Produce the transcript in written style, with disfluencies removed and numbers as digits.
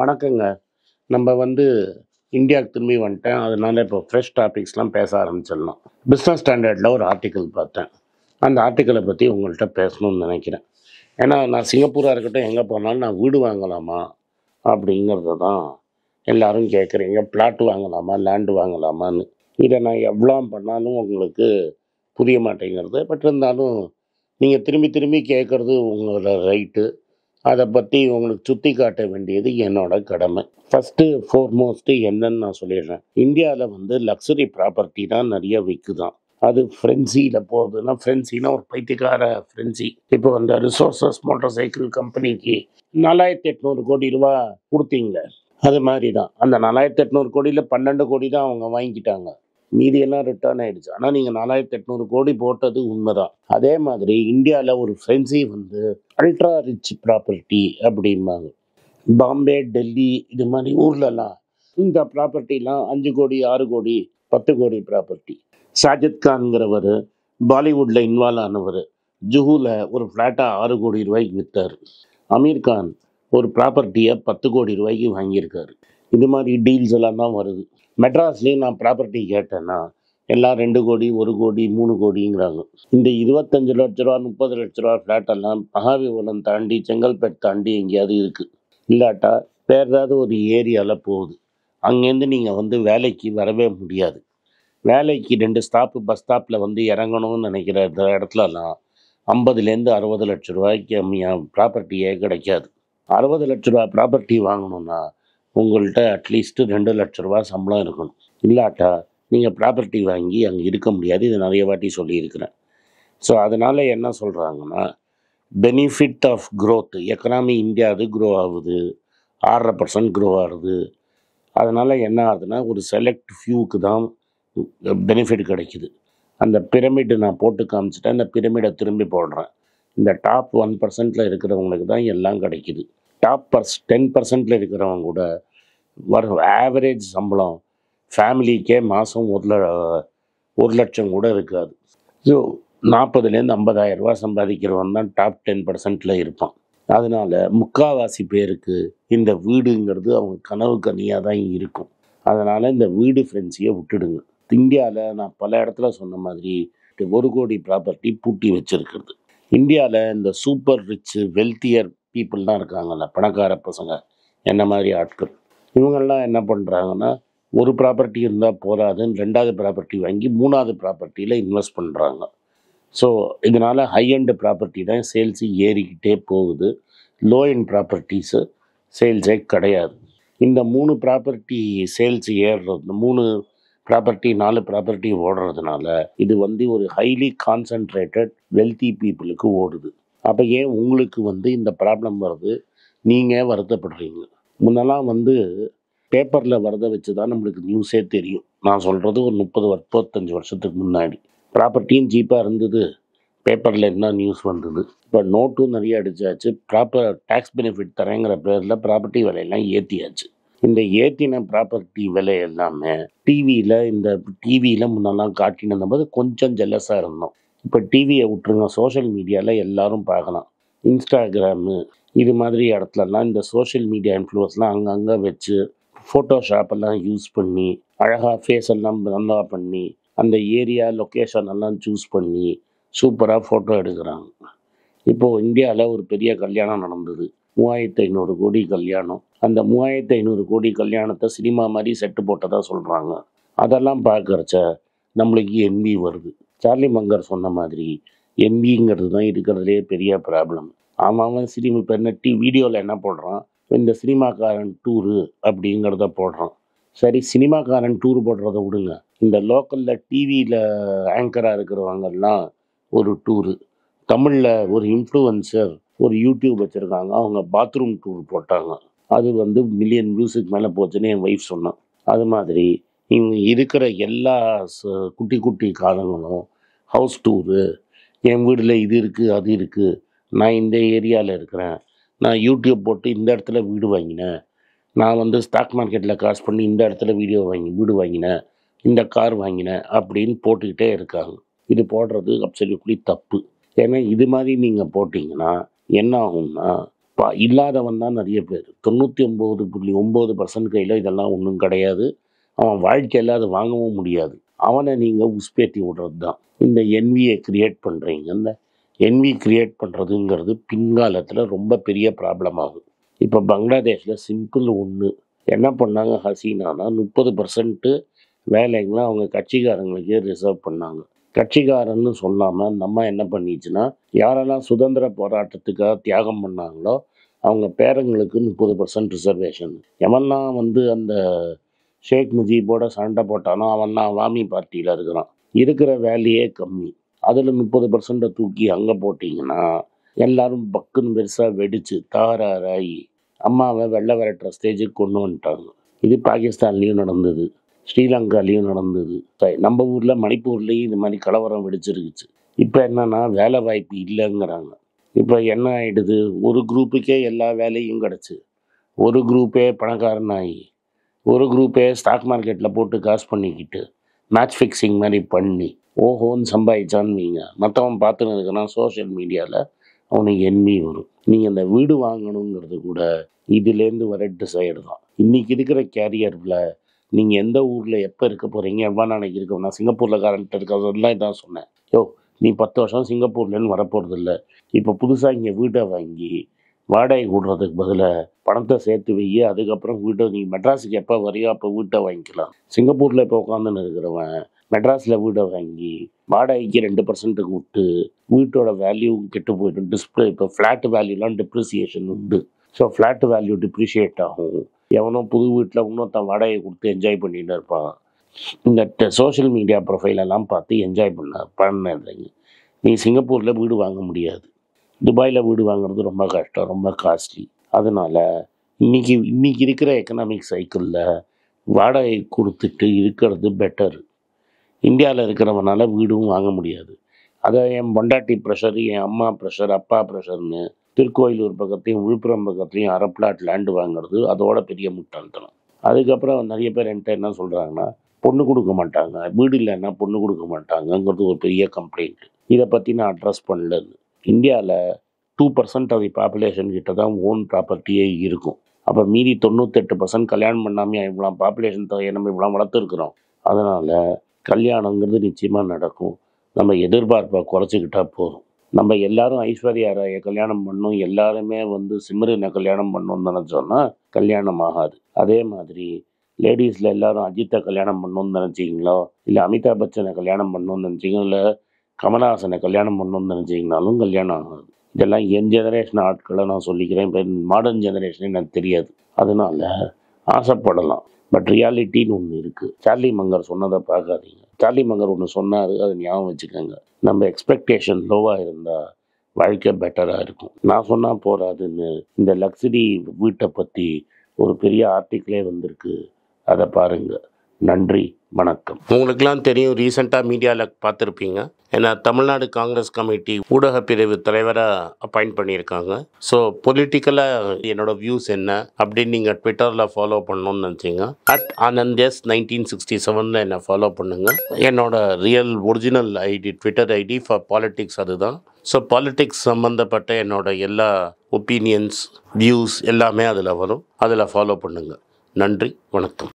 வணக்கங்க. நம்ம இந்தியாவுக்கு திரும்பி வந்துட்டேன். அதனால இப்போ ஃப்ரெஷ் டாபிக்ஸ்லாம் பேச ஆரம்பிச்சிடலாம். பிஸ்னஸ் ஸ்டாண்டர்டில் ஒரு ஆர்டிக்கிள் பார்த்தேன். அந்த ஆர்டிக்கிளை பற்றி உங்கள்கிட்ட பேசணும்னு நினைக்கிறேன். ஏன்னா நான் சிங்கப்பூராக இருக்கட்டும், எங்கே போனாலும் நான் வீடு வாங்கலாமா அப்படிங்கிறத தான் எல்லாரும் கேட்குறீங்க. பிளாட் வாங்கலாமா, லேண்டு வாங்கலாமான்னு. இதை நான் எவ்வளோ பண்ணாலும் உங்களுக்கு புரிய மாட்டேங்கிறது. பட் இருந்தாலும் நீங்கள் திரும்பி திரும்பி கேட்குறது உங்களோட ரைட்டு. அதை பற்றி உங்களுக்கு சுற்றி காட்ட வேண்டியது என்னோட கடமை. ஃபஸ்ட்டு ஃபோர்மோஸ்ட்டு என்னன்னு நான் சொல்லிடுறேன். இந்தியாவில் லக்ஸுரி ப்ராப்பர்ட்டி தான் நிறைய விற்குதான். அது ஃப்ரென்சியில் போகுதுன்னா, ஃப்ரென்சினா ஒரு பைத்தியக்கார ஃப்ரென்சி. இப்போ அந்த ரிசோர்ஸஸ் மோட்டார் சைக்கிள் கம்பெனிக்கு 4800 கோடி ரூபா கொடுத்தீங்க. அது மாதிரி தான் அந்த 4800 கோடியில் 12 கோடி தான் அவங்க வாங்கிக்கிட்டாங்க. மீதியெல்லாம் ரிட்டர்ன் ஆயிடுச்சு. ஆனால் நீங்கள் 4800 கோடி போட்டது உண்மைதான். அதே மாதிரி இந்தியாவில் ஒரு ஃப்ரென்சி அல்ட்ரா ரிச் ப்ராப்பர்ட்டி அப்படிம்பாங்க. பாம்பே, டெல்லி இது மாதிரி ஊர்லலாம் இந்த ப்ராப்பர்ட்டிலாம் 5 கோடி, 6 கோடி, 10 கோடி ப்ராப்பர்ட்டி. சாஜித் கான்கிறவர் பாலிவுட்டில் இன்வால்வ் ஆனவர் ஜுஹூவில் ஒரு ஃப்ளாட்டாக 6 கோடி ரூபாய்க்கு விற்றார். அமீர் கான் ஒரு ப்ராப்பர்ட்டியை 10 கோடி ரூபாய்க்கு வாங்கியிருக்காரு. இது மாதிரி டீல்ஸ் எல்லாம் தான் வருது. மெட்ராஸ்லேயும் நான் ப்ராப்பர்ட்டி கேட்டேன்னா எல்லாம் 2 கோடி, 1 கோடி, 3 கோடிங்கிறாங்க. இந்த 25 லட்ச ரூபா, 30 லட்ச ரூபா ஃப்ளாட்டெல்லாம் மகாவிபுரம் தாண்டி, செங்கல்பேட் தாண்டி எங்கேயாவது இருக்குது. இல்லாட்டா வேறு ஏதாவது ஒரு ஏரியாவில் போகுது. அங்கேருந்து நீங்கள் வேலைக்கு வரவே முடியாது. வேலைக்கு 2 ஸ்டாப்பு பஸ் ஸ்டாப்பில் இறங்கணும்னு நினைக்கிற இடத்துலலாம் 50லேருந்து 60 லட்ச ரூபாய்க்கு ப்ராப்பர்ட்டியே கிடைக்காது. 60 லட்ச ரூபா ப்ராப்பர்ட்டி வாங்கணும்னா உங்கள்கிட்ட அட்லீஸ்ட்டு 2 லட்ச ரூபா சம்பளம் இருக்கணும். இல்லாட்டா நீங்கள் ப்ராப்பர்ட்டி வாங்கி அங்கே இருக்க முடியாது. இது நிறைய வாட்டி சொல்லியிருக்கிறேன். ஸோ அதனால் என்ன சொல்கிறாங்கன்னா, பெனிஃபிட் ஆஃப் க்ரோத் எக்கனாமி இந்தியாவது க்ரோ ஆகுது, 6.5% க்ரோ ஆகுது. அதனால் என்ன ஆகுதுன்னா, ஒரு செலக்ட் ஃபியூக்கு தான் பெனிஃபிட் கிடைக்குது. அந்த பிரமிடு நான் போட்டு காமிச்சிட்டேன். இந்த பிரமிடை திரும்பி போடுறேன். இந்த டாப் 1%ல் இருக்கிறவங்களுக்கு தான் எல்லாம் கிடைக்குது. டாப் 10%ல் இருக்கிறவங்க கூட ஆவரேஜ் சம்பளம் ஃபேமிலிக்கே மாதம் 1 லட்சம் கூட இருக்காது. ஸோ 40லேருந்து 50,000 ரூபா சம்பாதிக்கிறவன் தான் டாப் 10%ல் இருப்பான். அதனால் முக்கால்வாசி பேருக்கு இந்த வீடுங்கிறது அவங்க கனவு கனியாக தான் இருக்கும். அதனால் இந்த வீடு ஃப்ரெண்ட்ஸையே விட்டுடுங்க. இந்தியாவில் நான் பல இடத்துல சொன்ன மாதிரி 1 கோடி ப்ராப்பர்ட்டி பூட்டி வச்சுருக்கிறது. இந்தியாவில் இந்த சூப்பர் ரிச்சு வெல்த்தியர் பீப்புள் தான் இருக்காங்கல்ல, பணக்கார பசங்க, என்ன மாதிரி ஆட்கள், இவங்கெல்லாம் என்ன பண்ணுறாங்கன்னா, ஒரு ப்ராப்பர்ட்டி இருந்தால் போதாதுன்னு 2வது ப்ராப்பர்ட்டி வாங்கி 3வது ப்ராப்பர்ட்டியில் இன்வெஸ்ட் பண்ணுறாங்க. ஸோ இதனால் ஹை எண்டு ப்ராப்பர்ட்டி தான் சேல்ஸு ஏறிக்கிட்டே போகுது. லோ எண்ட் ப்ராப்பர்ட்டிஸு சேல்ஸே கிடையாது. இந்த 3 ப்ராப்பர்ட்டி சேல்ஸ் ஏறுறது, 3 ப்ராப்பர்ட்டி 4 ப்ராப்பர்ட்டி ஓடுறதுனால இது ஒரு ஹைலி கான்சன்ட்ரேட்டட் வெல்த்தி பீப்புளுக்கு ஓடுது. அப்போ ஏன் உங்களுக்கு இந்த ப்ராப்ளம் வருது? நீங்கள் வருத்தப்படுறீங்க. முன்னெல்லாம் பேப்பரில் வரதை வச்சு தான் நம்மளுக்கு நியூஸே தெரியும். நான் சொல்கிறது ஒரு 35 வருஷத்துக்கு முன்னாடி. ப்ராப்பர்ட்டியும் சீப்பாக இருந்தது, பேப்பரில் என்ன நியூஸ் வந்தது. இப்போ நோட்டும் நிறைய அடித்தாச்சு. ப்ராப்பர் டேக்ஸ் பெனிஃபிட் தரேங்கிற பேரில் ப்ராப்பர்ட்டி விலையெல்லாம் ஏற்றியாச்சு. இந்த ஏற்றின ப்ராப்பர்ட்டி விலை எல்லாமே டிவியில் முன்னெல்லாம் காட்டின போது கொஞ்சம் ஜெல்லஸாக இருந்தோம். இப்போ டிவியை விட்டுருங்க, சோஷியல் மீடியாவில் எல்லோரும் பார்க்கலாம். இன்ஸ்டாகிராமு இது மாதிரி இடத்துலலாம் இந்த சோஷியல் மீடியா இன்ஃப்ளூயன்ஸ்லாம் அங்கங்கே வச்சு ஃபோட்டோஷாப்பெல்லாம் யூஸ் பண்ணி அழகாக ஃபேஸ் எல்லாம் நல்லா பண்ணி அந்த ஏரியா லொக்கேஷன் எல்லாம் சூஸ் பண்ணி சூப்பராக ஃபோட்டோ எடுக்கிறாங்க. இப்போது இந்தியாவில் ஒரு பெரிய கல்யாணம் நடந்தது, 3500 கோடி கல்யாணம். அந்த 3500 கோடி கல்யாணத்தை சினிமா மாதிரி செட்டு போட்டதாக சொல்கிறாங்க. அதெல்லாம் பார்க்குறச்ச நம்மளுக்கு என்வி வருது. சார்லி மங்கர் சொன்ன மாதிரி என்விங்கிறது தான் இருக்கிறதுலே பெரிய ப்ராப்ளம். அவன் சினிமா இப்போ என்ன வீடியோவில் என்ன போடுறான், இந்த சினிமாக்காரன் டூரு அப்படிங்கிறத போடுறான். சரி, சினிமாக்காரன் டூர் போடுறத விடுங்க, இந்த லோக்கலில் டிவியில் ஆங்கராக இருக்கிறவங்கெல்லாம் ஒரு டூரு, தமிழில் ஒரு இன்ஃப்ளூயன்சர் ஒரு யூடியூப் வச்சுருக்காங்க, அவங்க பாத்ரூம் டூர் போட்டாங்க. அது மில்லியன் வியூஸுக்கு மேலே போச்சுன்னு என் ஒய்ஃப் சொன்னான். அது மாதிரி இவங்க இருக்கிற எல்லா குட்டி குட்டி காலங்களும் ஹவுஸ் டூரு, என் வீட்டில் இது இருக்குது அது இருக்குது, நான் இந்த ஏரியாவில் இருக்கிறேன், நான் யூடியூப் போட்டு இந்த இடத்துல வீடு வாங்கினேன், நான் ஸ்டாக் மார்க்கெட்டில் காசு பண்ணி இந்த இடத்துல வீடு வாங்கினேன், இந்த கார் வாங்கினேன் அப்படின்னு போட்டுக்கிட்டே இருக்காங்க. இது போடுறது அப்சல்யூட்லி தப்பு. ஏன்னா இது மாதிரி நீங்கள் போட்டிங்கன்னா என்ன ஆகும்னா, இல்லாதவன் தான் நிறைய பேர். 99.9% கையில் இதெல்லாம் ஒன்றும் கிடையாது. அவன் வாழ்க்கையில் அதை வாங்கவும் முடியாது. அவனை நீங்கள் உஸ்பேத்தி விடுறது தான் இந்த என்வியை கிரியேட் பண்ணுறீங்க. இந்த என்வி கிரியேட் பண்ணுறதுங்கிறது பின்காலத்தில் ரொம்ப பெரிய ப்ராப்ளம் ஆகும். இப்போ பங்களாதேஷில் சிம்பிள் ஒன்று என்ன பண்ணாங்க, ஹசீனானா 30% வேலைங்களாம் அவங்க கட்சிக்காரங்களுக்கே ரிசர்வ் பண்ணாங்க. கட்சிக்காரன்னு சொல்லாமல் நம்ம என்ன பண்ணிச்சுன்னா, யாரெல்லாம் சுதந்திர போராட்டத்துக்காக தியாகம் பண்ணாங்களோ அவங்க பேரங்களுக்கு 30% ரிசர்வேஷன். எவன்லாம் அந்த ஷேக் முஜீபோட சண்டை போட்டானோ அவன்லாம் அவாமி பார்ட்டியில் இருக்கிறான். இருக்கிற வேலையே கம்மி. அதில் 30% தூக்கி அங்கே போட்டிங்கன்னா எல்லாரும் பக்குன்னு பெருசாக வெடித்து தகராறாகி அம்மாவை வெள்ளை விரட்டுற ஸ்டேஜுக்கு கொண்டு வந்துட்டாங்க. இது பாகிஸ்தான்லேயும் நடந்தது, ஸ்ரீலங்காலேயும் நடந்தது. நம்ம ஊரில் மணிப்பூர்லேயும் இது மாதிரி கலவரம் வெடிச்சிருக்குச்சு. இப்போ என்னென்னா வேலை வாய்ப்பு இல்லைங்கிறாங்க. இப்போ என்ன ஆகிடுது, ஒரு குரூப்புக்கே எல்லா வேலையும் கிடச்சி, ஒரு குரூப்பே பணக்காரனாகி, ஒரு குரூப்பே ஸ்டாக் மார்க்கெட்டில் போட்டு காசு பண்ணிக்கிட்டு மேட்ச் ஃபிக்ஸிங் மாதிரி பண்ணி ஓஹோன்னு சம்பாதிச்சான்னு வைங்க. மற்றவன் பார்த்துன்னு இருக்கிறான் சோஷியல் மீடியாவில், அவனுக்கு எண்ணி வரும். நீங்கள் அந்த வீடு வாங்கணுங்கிறது கூட இதுலேருந்து வர டிசைடு தான். இன்றைக்கி இருக்கிற கேரியரில் நீங்கள் எந்த ஊரில் எப்போ இருக்க போகிறீங்க, எவ்வளோ நாளைக்கு இருக்க. நான் சிங்கப்பூரில் கரண்ட் இருக்கிறதெல்லாம் இதான் சொன்னேன். நீ 10 வருஷம் சிங்கப்பூர்லேருந்து வரப்போகிறது இல்லை. இப்போ புதுசாக இங்கே வீட்டை வாங்கி வாடகை கூடுறதுக்கு பதிலாக பணத்தை சேர்த்து வை. அதுக்கப்புறம் வீட்டை நீ மெட்ராஸுக்கு எப்போ வரையோ அப்போ வீட்டை வாங்கிக்கலாம். சிங்கப்பூரில் இப்போ உட்காந்துன்னு இருக்கிறவன் மெட்ராஸில் வீட்டை வாங்கி வாடகைக்கு 2% விட்டு வீட்டோட வேல்யூ கெட்டு போய்டும். டிஸ்பிளே இப்போ ஃப்ளாட் வேல்யூலாம் டிப்ரிசியேஷன் உண்டு. ஸோ ஃப்ளாட் வேல்யூ டிப்ரிஷியேட் ஆகும். எவனோ புது வீட்டில் இன்னொருத்தன் வாடகை கொடுத்து என்ஜாய் பண்ணிட்டு இருப்பான். இந்த சோஷியல் மீடியா ப்ரொஃபைலெல்லாம் பார்த்து என்ஜாய் பண்ணீங்க. நீ சிங்கப்பூரில் வீடு வாங்க முடியாது. துபாயில் வீடு வாங்குறது ரொம்ப கஷ்டம், ரொம்ப காஸ்ட்லி. அதனால் இன்றைக்கி இருக்கிற எக்கனாமிக் சைக்கிளில் வாடகை கொடுத்துட்டு இருக்கிறது பெட்டர். இந்தியாவில் இருக்கிறவனால வீடும் வாங்க முடியாது. அதை என் பொண்டாட்டி ப்ரெஷர், என் அம்மா ப்ரெஷர், அப்பா ப்ரெஷர்னு திருக்கோயிலூர் பக்கத்தையும் விழுப்புரம் பக்கத்துலையும் அரை பிளாட் லேண்டு வாங்குறது அதோட பெரிய முட்டாள்தனம். அதுக்கப்புறம் நிறைய பேர் என்கிட்ட என்ன சொல்கிறாங்கன்னா, பொண்ணு கொடுக்க மாட்டாங்க, வீடு இல்லைன்னா பொண்ணு கொடுக்க மாட்டாங்கங்கிறது ஒரு பெரிய கம்ப்ளைண்ட். இதை பற்றி நான் அட்ரஸ் பண்ணல. இந்தியாவில் 2% ஆஃப் தி பாப்புலேஷன் கிட்ட தான் ஓன் ப்ராப்பர்ட்டியே இருக்கும். அப்போ மீதி 98% கல்யாணம் பண்ணாமல் இவ்வளோ பாப்புலேஷன் தொகையை நம்ம இவ்வளோ வளர்த்துருக்குறோம். அதனால் கல்யாணங்கிறது நிச்சயமாக நடக்கும். நம்ம எதிர்பார்ப்பை குறைச்சிக்கிட்டா போதும். நம்ம எல்லாரும் ஐஸ்வர்யா ராயை கல்யாணம் பண்ணணும், எல்லாருமே சிம்ரனை கல்யாணம் பண்ணணும்னு நினச்சோன்னா கல்யாணம் ஆகாது. அதே மாதிரி லேடிஸில் எல்லாரும் அஜித்தை கல்யாணம் பண்ணணும்னு நினச்சிங்களோ, இல்லை அமிதாப் பச்சனை கல்யாணம் பண்ணணும்னு நினச்சிங்களோ, இல்லை கமல்ஹாசனை கல்யாணம் பண்ணணும்னு நினச்சிங்கனாலும் கல்யாணம் ஆகாது. இதெல்லாம் என் ஜெனரேஷன் ஆட்களை நான் சொல்லிக்கிறேன். இப்போ மாடர்ன் ஜெனரேஷனே எனக்கு தெரியாது. அதனால் ஆசைப்படலாம், பட் ரியாலிட்டின்னு ஒன்று இருக்குது. சார்லி மங்கர் சொன்னதை பார்க்காதீங்க. சார்லி மங்கர் ஒன்று சொன்னார், அதை ஞாபகம் வச்சுக்கோங்க. நம்ம எக்ஸ்பெக்டேஷன் லோவாக இருந்தால் வாழ்க்கை பெட்டராக இருக்கும். நான் சொன்னால் போகாதுன்னு இந்த லக்ஸரி வீட்டை பற்றி ஒரு பெரிய ஆர்டிக்கிளே வந்திருக்கு, அதை பாருங்கள். நன்றி, வணக்கம். உங்களுக்கெல்லாம் தெரியும், ரீசெண்டாக மீடியாவில் பார்த்துருப்பீங்க, ஏன்னா தமிழ்நாடு காங்கிரஸ் கமிட்டி ஊடக பிரிவு தலைவராக அப்பாயிண்ட் பண்ணியிருக்காங்க. ஸோ பொலிட்டிக்கலாக என்னோடய வியூஸ் என்ன அப்படின்னு நீங்கள் ட்விட்டரில் ஃபாலோ பண்ணணும்னு நினச்சிங்க, @AnandS1967 என்னை ஃபாலோ பண்ணுங்கள். என்னோட real original ID Twitter ID for politics அதுதான். ஸோ பாலிட்டிக்ஸ் சம்மந்தப்பட்ட என்னோட எல்லா ஒப்பீனியன்ஸ், வியூஸ் எல்லாமே அதில் வரும். அதில் ஃபாலோ பண்ணுங்கள். நன்றி, வணக்கம்.